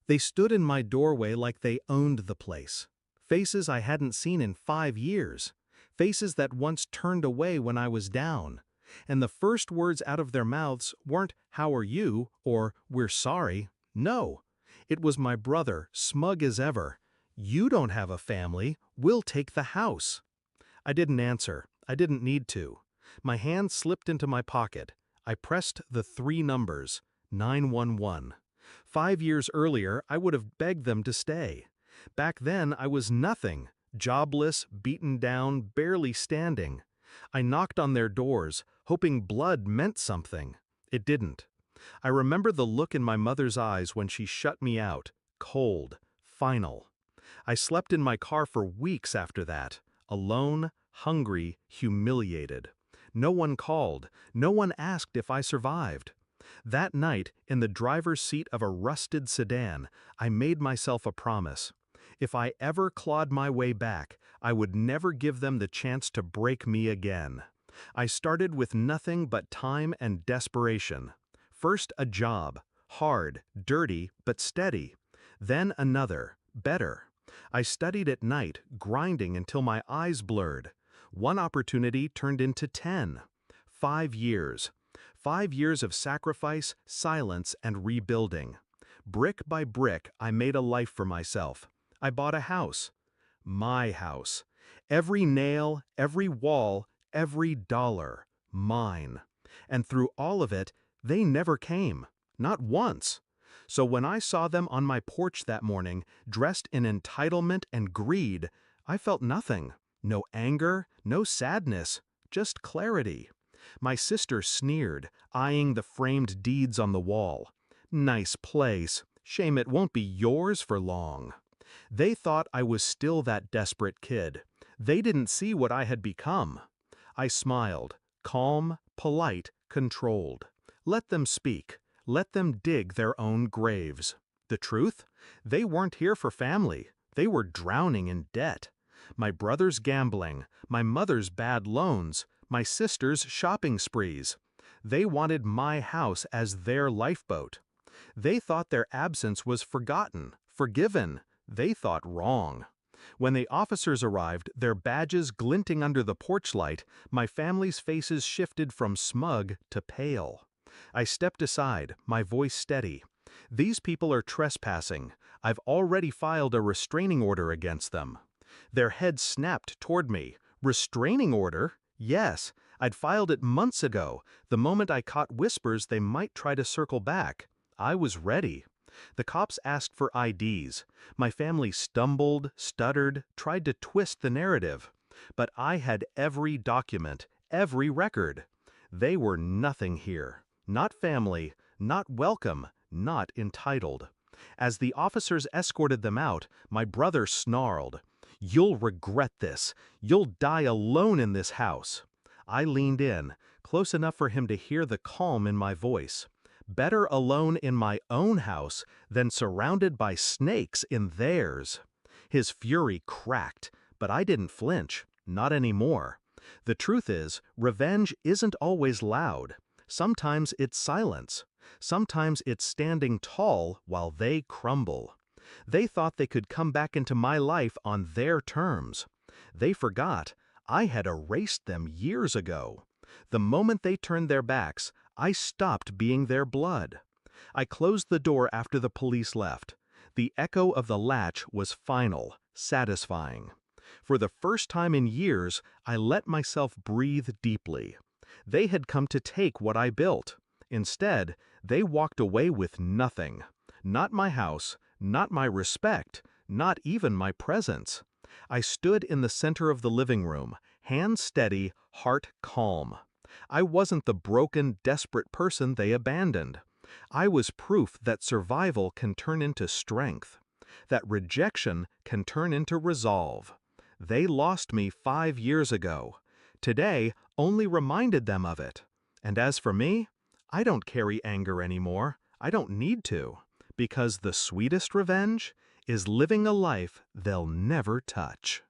They stood in my doorway like they owned the place. Faces I hadn't seen in 5 years. Faces that once turned away when I was down. And the first words out of their mouths weren't, "How are you?" or "We're sorry." No. It was my brother, smug as ever. "You don't have a family. We'll take the house." I didn't answer. I didn't need to. My hand slipped into my pocket. I pressed the 3 numbers. 911. 5 years earlier, I would have begged them to stay. Back then, I was nothing. Jobless, beaten down, barely standing. I knocked on their doors, hoping blood meant something. It didn't. I remember the look in my mother's eyes when she shut me out. Cold. Final. I slept in my car for weeks after that. Alone, hungry, humiliated. No one called. No one asked if I survived. That night, in the driver's seat of a rusted sedan, I made myself a promise. If I ever clawed my way back, I would never give them the chance to break me again. I started with nothing but time and desperation. First a job, hard, dirty, but steady. Then another, better. I studied at night, grinding until my eyes blurred. One opportunity turned into 10. 5 years. 5 years of sacrifice, silence, and rebuilding. Brick by brick, I made a life for myself. I bought a house. My house. Every nail, every wall, every dollar. Mine. And through all of it, they never came. Not once. So when I saw them on my porch that morning, dressed in entitlement and greed, I felt nothing. No anger, no sadness, just clarity. My sister sneered, eyeing the framed deeds on the wall. "Nice place. Shame it won't be yours for long." They thought I was still that desperate kid. They didn't see what I had become. I smiled, calm, polite, controlled. Let them speak. Let them dig their own graves. The truth? They weren't here for family. They were drowning in debt. My brother's gambling, my mother's bad loans, my sister's shopping sprees. They wanted my house as their lifeboat. They thought their absence was forgotten, forgiven. They thought wrong. When the officers arrived, their badges glinting under the porch light, my family's faces shifted from smug to pale. I stepped aside, my voice steady. "These people are trespassing. I've already filed a restraining order against them." Their heads snapped toward me. Restraining order? Yes, I'd filed it months ago, the moment I caught whispers they might try to circle back. I was ready. The cops asked for IDs. My family stumbled, stuttered, tried to twist the narrative. But I had every document, every record. They were nothing here. Not family, not welcome, not entitled. As the officers escorted them out, my brother snarled, "You'll regret this. You'll die alone in this house." I leaned in, close enough for him to hear the calm in my voice. Better alone in my own house than surrounded by snakes in theirs. His fury cracked, but I didn't flinch, not anymore. The truth is, revenge isn't always loud. Sometimes it's silence. Sometimes it's standing tall while they crumble. They thought they could come back into my life on their terms. They forgot I had erased them years ago. The moment they turned their backs, I stopped being their blood. I closed the door after the police left. The echo of the latch was final, satisfying. For the first time in years, I let myself breathe deeply. They had come to take what I built. Instead, they walked away with nothing. Not my house, not my respect, not even my presence. I stood in the center of the living room, hands steady, heart calm. I wasn't the broken, desperate person they abandoned. I was proof that survival can turn into strength, that rejection can turn into resolve. They lost me 5 years ago. Today only reminded them of it. And as for me, I don't carry anger anymore. I don't need to. Because the sweetest revenge is living a life they'll never touch.